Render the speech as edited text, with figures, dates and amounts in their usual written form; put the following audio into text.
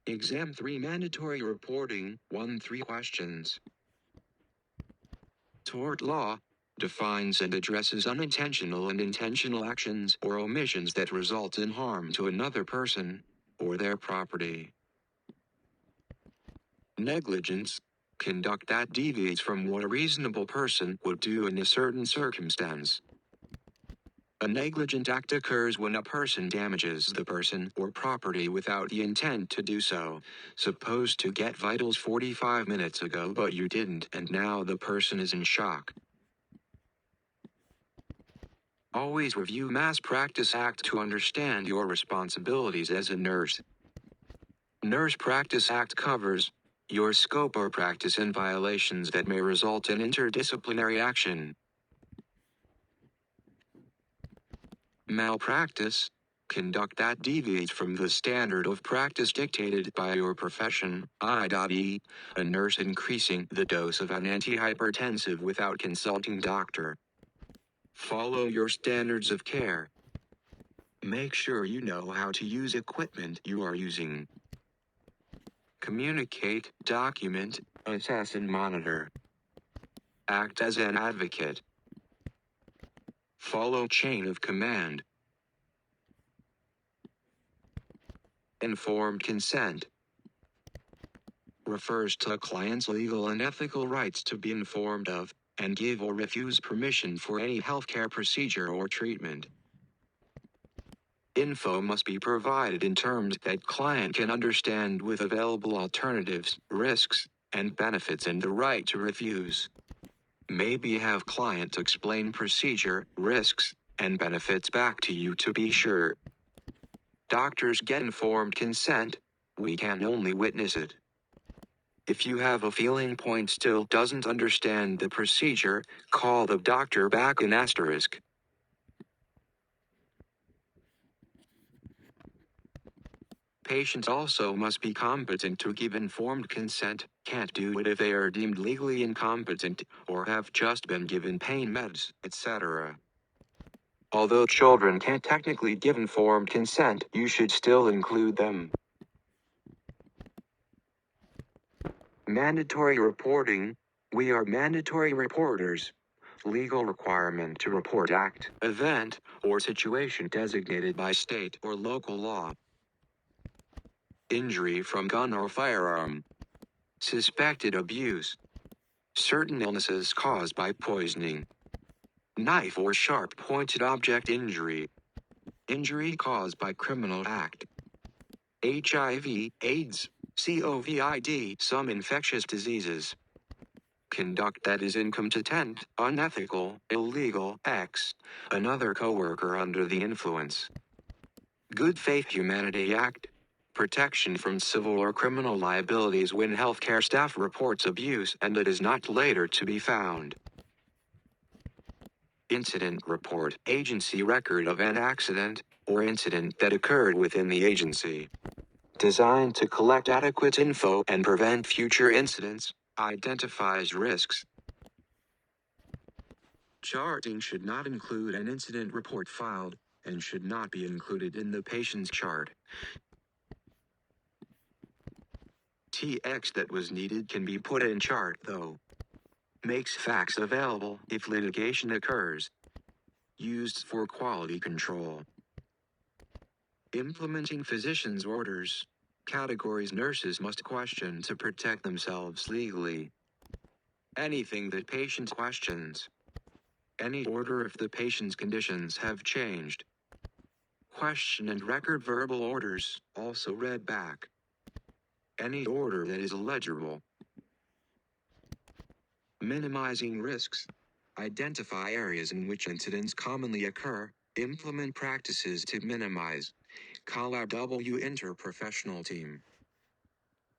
Exam 3 Mandatory Reporting 1-3 Questions. Tort law defines and addresses unintentional and intentional actions or omissions that result in harm to another person or their property. Negligence, conduct that deviates from what a reasonable person would do in a certain circumstance. A negligent act occurs when a person damages the person or property without the intent to do so. Suppose to get vitals 45 minutes ago but you didn't and now the person is in shock. Always review Malpractice Act to understand your responsibilities as a nurse. Nurse Practice Act covers your scope or practice in violations that may result in interdisciplinary action. Malpractice, conduct that deviates from the standard of practice dictated by your profession, i.e., a nurse increasing the dose of an antihypertensive without consulting doctor. Follow your standards of care. Make sure you know how to use equipment you are using. Communicate, document, assess and monitor. Act as an advocate. Follow chain of command. Informed consent refers to a client's legal and ethical rights to be informed of, and give or refuse permission for any healthcare procedure or treatment. Info must be provided in terms that client can understand with available alternatives, risks, and benefits and the right to refuse. Maybe have client explain procedure, risks, and benefits back to you to be sure. Doctors get informed consent, we can only witness it. If you have a feeling point still doesn't understand the procedure, call the doctor back in asterisk. Patients also must be competent to give informed consent, can't do it if they are deemed legally incompetent, or have just been given pain meds, etc. Although children can't technically give informed consent, you should still include them. Mandatory reporting, we are mandatory reporters. Legal requirement to report act, event, or situation designated by state or local law. Injury from gun or firearm. Suspected abuse. Certain illnesses caused by poisoning. Knife or sharp-pointed object injury. Injury caused by criminal act. HIV, AIDS, COVID, some infectious diseases. Conduct that is incompetent, unethical, illegal, X, another coworker under the influence. Good Faith Humanity Act, protection from civil or criminal liabilities when healthcare staff reports abuse and it is not later to be found. Incident report, agency record of an accident or incident that occurred within the agency. Designed to collect adequate info and prevent future incidents, identifies risks. Charting should not include an incident report filed, and should not be included in the patient's chart. TX that was needed can be put in chart though. Makes facts available if litigation occurs. Used for quality control. Implementing physician's orders. Categories nurses must question to protect themselves legally. Anything that patient questions. Any order if the patient's conditions have changed. Question and record verbal orders, also read back. Any order that is illegible. Minimizing risks. Identify areas in which incidents commonly occur, implement practices to minimize. Call our interprofessional team.